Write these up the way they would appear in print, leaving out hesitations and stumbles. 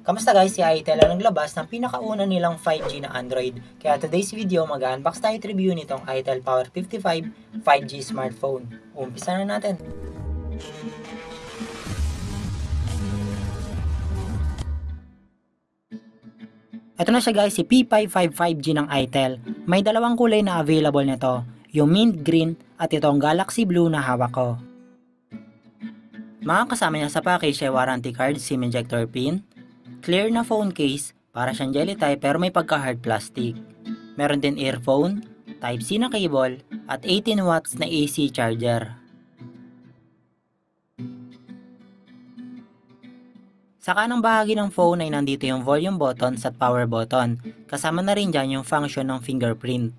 Kamusta guys, si ITEL ang naglabas ng pinakauna nilang 5G na Android. Kaya today's video mag-unbox tayo at review nitong ITEL Power 55 5G smartphone. Umpisa na natin. Ito na siya guys, si P55 5G ng ITEL. May dalawang kulay na available nito, yung mint green at itong galaxy blue na hawak ko. Mga kasama niya sa package ay warranty card, SIM ejector pin, clear na phone case, para siyang jelly type pero may pagka-hard plastic. Meron din earphone, Type-C na cable, at 18 watts na AC charger. Sa kanang bahagi ng phone ay nandito yung volume buttons at power button, kasama na rin dyan yung function ng fingerprint.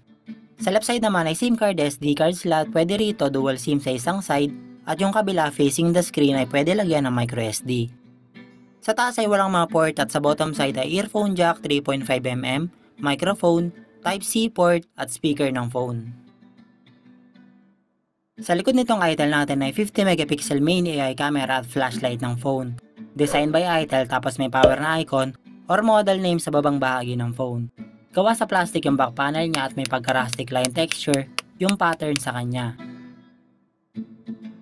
Sa left side naman ay SIM card, SD card slot, pwede rito dual SIM sa isang side, at yung kabila facing the screen ay pwede lagyan ng microSD. Sa taas ay walang mga port at sa bottom side ay earphone jack 3.5mm, microphone, Type-C port at speaker ng phone. Sa likod nitong ITEL natin ay 50 megapixel main AI camera at flashlight ng phone. Designed by ITEL tapos may power na icon or model name sa babang bahagi ng phone. Gawa sa plastic yung back panel niya at may pagka-rustic line texture yung pattern sa kanya.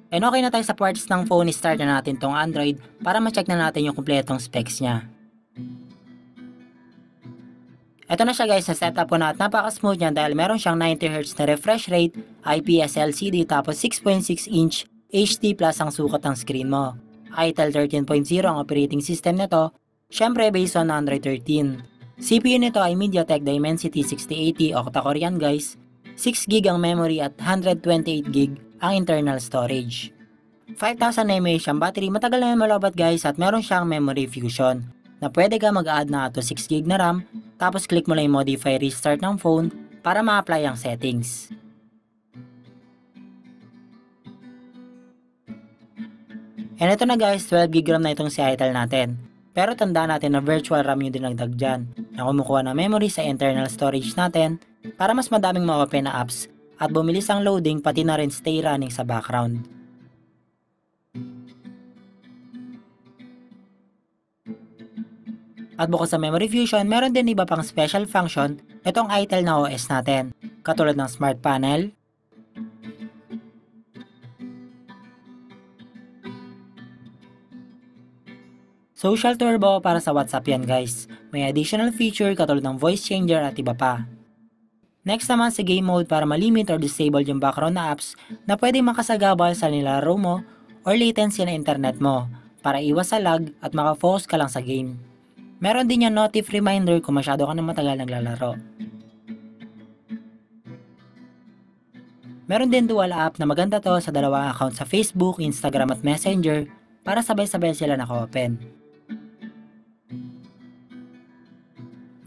And okay na tayo sa parts ng phone, start na natin tong Android para ma-check na natin yung kumpletong specs niya. Ito na siya guys, sa setup ko na at napaka-smooth niya dahil meron siyang 90Hz na refresh rate, IPS LCD tapos 6.6 inch HD Plus ang sukat ng screen mo. ITEL 13.0 ang operating system nito, syempre based on Android 13. CPU nito ay MediaTek Dimensity 6080 octa-core yan guys, 6GB ang memory at 128GB ang internal storage. 5000 mAh ang battery, matagal na yung malobat guys at meron siyang memory fusion na pwede ka mag-add na to 6GB na RAM tapos click mo lang yung modify restart ng phone para ma-apply ang settings. And ito na guys, 12GB RAM na itong si ITEL natin. Pero tandaan natin na virtual RAM yung dinagdag dyan na kumukuha ng memory sa internal storage natin para mas madaming ma-open na apps at bumilis ang loading pati na rin stay running sa background. At bukod sa memory fusion, meron din iba pang special function itong ITEL na OS natin, katulad ng smart panel, social turbo para sa WhatsApp yan guys, may additional feature katulad ng voice changer at iba pa. Next naman sa game mode para malimit or disable yung background na apps na pwedeng makasagabal sa nilalaro mo or latency na internet mo para iwas sa lag at makafocus ka lang sa game. Meron din yung notif reminder kung masyado ka na matagal naglalaro. Meron din dual app na maganda to sa dalawang account sa Facebook, Instagram at Messenger para sabay-sabay sila naka-open.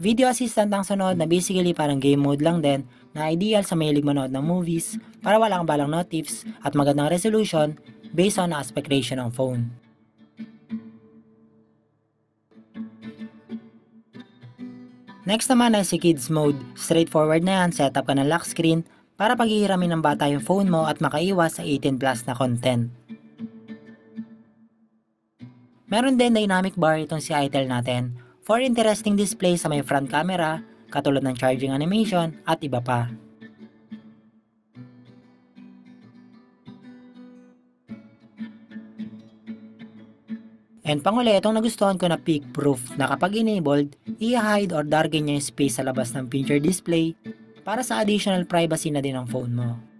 Video assistant ang sunod na basically parang game mode lang din na ideal sa mahilig manood ng movies para wala kang balang notifs at magandang resolution based on aspect ratio ng phone. Next naman ay si Kids Mode. Straightforward na yan, setup ka ng lock screen para paghihiramin ng bata yung phone mo at makaiwas sa 18 plus na content. Meron din dynamic bar itong si ITEL natin for interesting display sa may front camera, katulad ng charging animation at iba pa. And panguli, itong nagustuhan ko na peek proof na kapag enabled, i-hide or darken niya yung space sa labas ng picture display para sa additional privacy na din ng phone mo.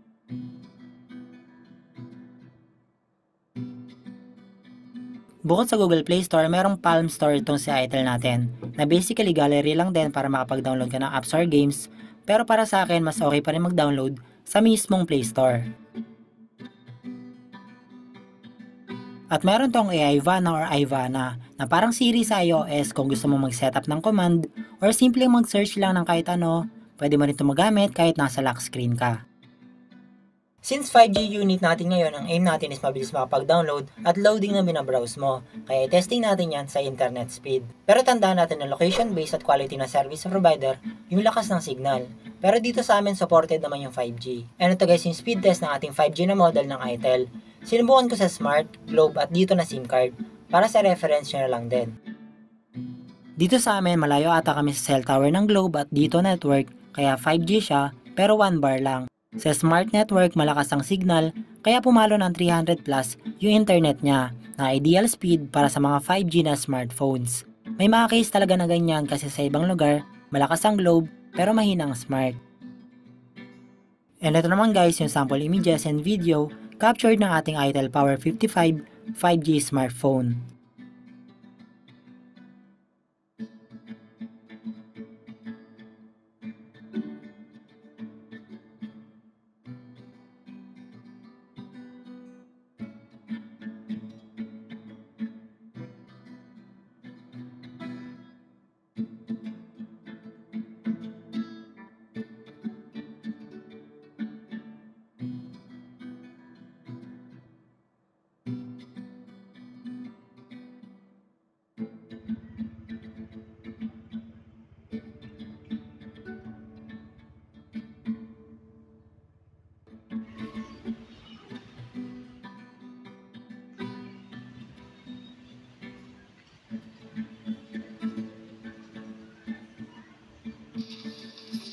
Bukod sa Google Play Store, merong Palm Store itong si ITEL natin na basically gallery lang din para makapag-download ka ng apps or games, pero para sa akin mas okay pa rin mag-download sa mismong Play Store. At meron tong AI Vana or iVana na parang Siri sa iOS kung gusto mo mag-setup ng command or simpleng mag-search lang ng kahit ano, pwede mo rin ito magamit kahit nasa lock screen ka. Since 5G unit natin ngayon, ang aim natin is mabilis makapag-download at loading na binabrowse mo, kaya testing natin yan sa internet speed. Pero tandaan natin na location-based at quality na service provider yung lakas ng signal. Pero dito sa amin supported naman yung 5G. And ito guys yung speed test ng ating 5G na model ng ITEL. Sinubukan ko sa Smart, Globe at dito na SIM card para sa reference nyo na lang din. Dito sa amin, malayo ata kami sa cell tower ng Globe at Dito Network, kaya 5G siya, pero 1 bar lang. Sa Smart Network, malakas ang signal, kaya pumalo ng 300 plus yung internet niya, na ideal speed para sa mga 5G na smartphones. May mga case talaga na ganyan kasi sa ibang lugar, malakas ang Globe, pero mahina ang Smart. And ito naman guys yung sample images and video captured ng ating Itel Power 55 5G smartphone.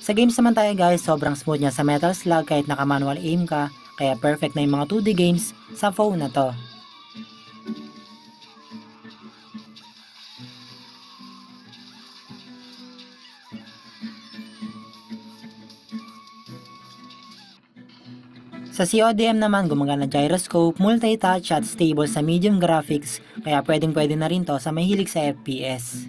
Sa games naman tayo guys, sobrang smooth niya sa Metal Slug kahit naka-manual aim ka, kaya perfect na yung mga 2D games sa phone na to. Sa CODM naman, gumagana gyroscope, multi-touch at stable sa medium graphics, kaya pwede na rin to sa mahilig sa FPS.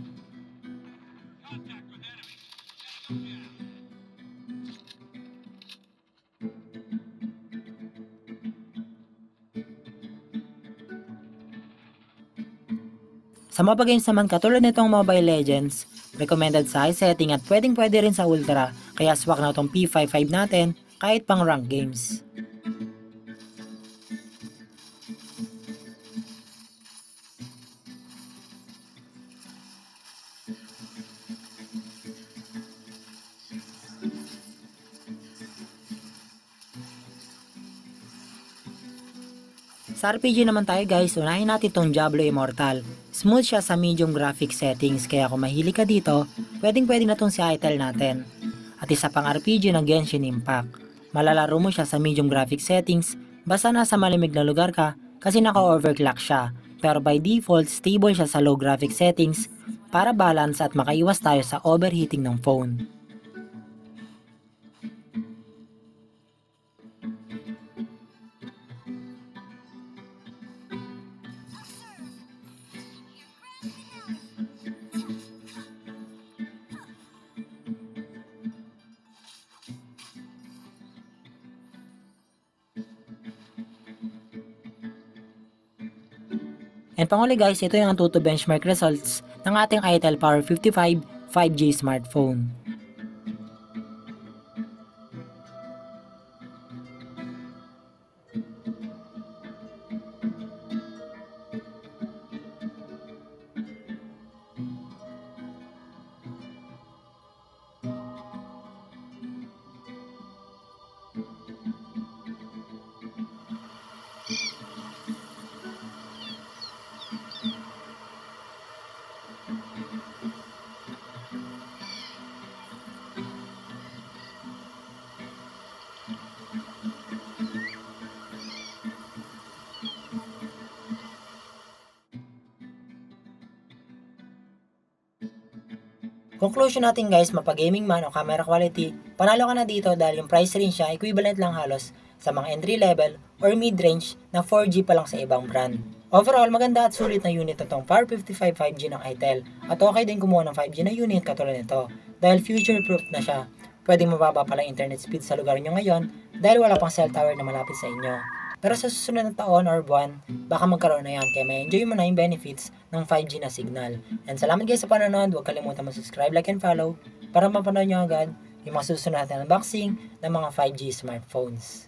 Sa mobile games naman katulad nitong Mobile Legends, recommended sa high setting at pwede rin sa ultra, kaya swak na itong P55 natin kahit pang rank games. Sa RPG naman tayo guys, unahin natin itong Diablo Immortal. Smooth siya sa medium graphic settings, kaya kung mahilig ka dito, pwede na itong si Itel natin. At isa pang RPG ng Genshin Impact. Malalaro mo siya sa medium graphic settings, basta nasa malamig na lugar ka kasi naka-overclock siya. Pero by default, stable siya sa low graphic settings para balance at makaiwas tayo sa overheating ng phone. And panguli guys, ito yung Antutu benchmark results ng ating Itel Power 55 5G smartphone. Conclusion natin guys, mapag-gaming man o camera quality, panalo ka na dito dahil yung price range siya equivalent lang halos sa mga entry level or mid-range na 4G pa lang sa ibang brand. Overall, maganda at sulit na unit itong Power 55 5G ng Itel at okay din kumuha ng 5G na unit katulad nito dahil future-proof na siya. Pwedeng mababa pala internet speed sa lugar nyo ngayon dahil wala pang cell tower na malapit sa inyo. Pero sa susunod na taon or buwan, baka magkaroon na yan kaya may enjoy mo na yung benefits ng 5G na signal. And salamat guys sa panonood, huwag kalimutan mag-subscribe, like, and follow para mapanood nyo agad yung mga susunod na unboxing ng mga 5G smartphones.